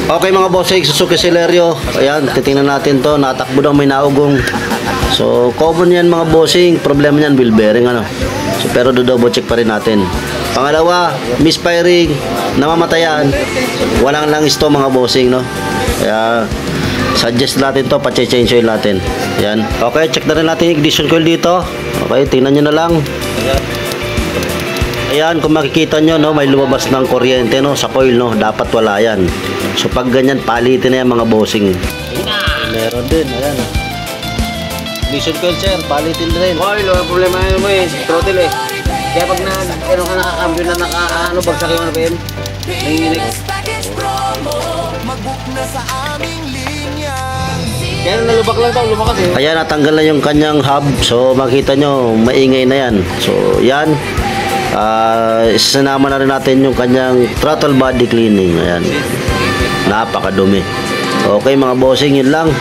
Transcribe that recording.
Okay mga bossing, Suzuki Celerio. Ayan, titingnan natin to. Natakbo daw may naugong. So, common yan mga bossing. Problema niyan, wheel bearing ano. So, pero double check pa rin natin. Pangalawa, misfiring, namamatayan. Walang langis to mga bossing, no. Kaya, suggest natin to, pa-change oil natin. Ayan. Okay, check na rin natin yung ignition coil dito. Okay, tingnan nyo na lang. Ayan, kung makikita nyo, no, may lumabas ng kuryente, no, sa coil, no. Dapat wala yan. So, pag ganyan, palitin na yan, mga bossing. Meron din, ayan. Ignition coil, sir, palitin din. Coil, wala problema yun mo eh. Throttle eh. Kaya pag ano ka nakakambyo na bagsak yung ano ba yun? Nanginginig. Kaya nalubak lang daw, lumakas eh. Ayan, natanggal na yung kanyang hub. So, makita nyo, maingay na yan. So, yan. Isinama na rin natin yung kanyang throttle body cleaning. Ayan. Napakadumi. Okay mga bossing, yun lang.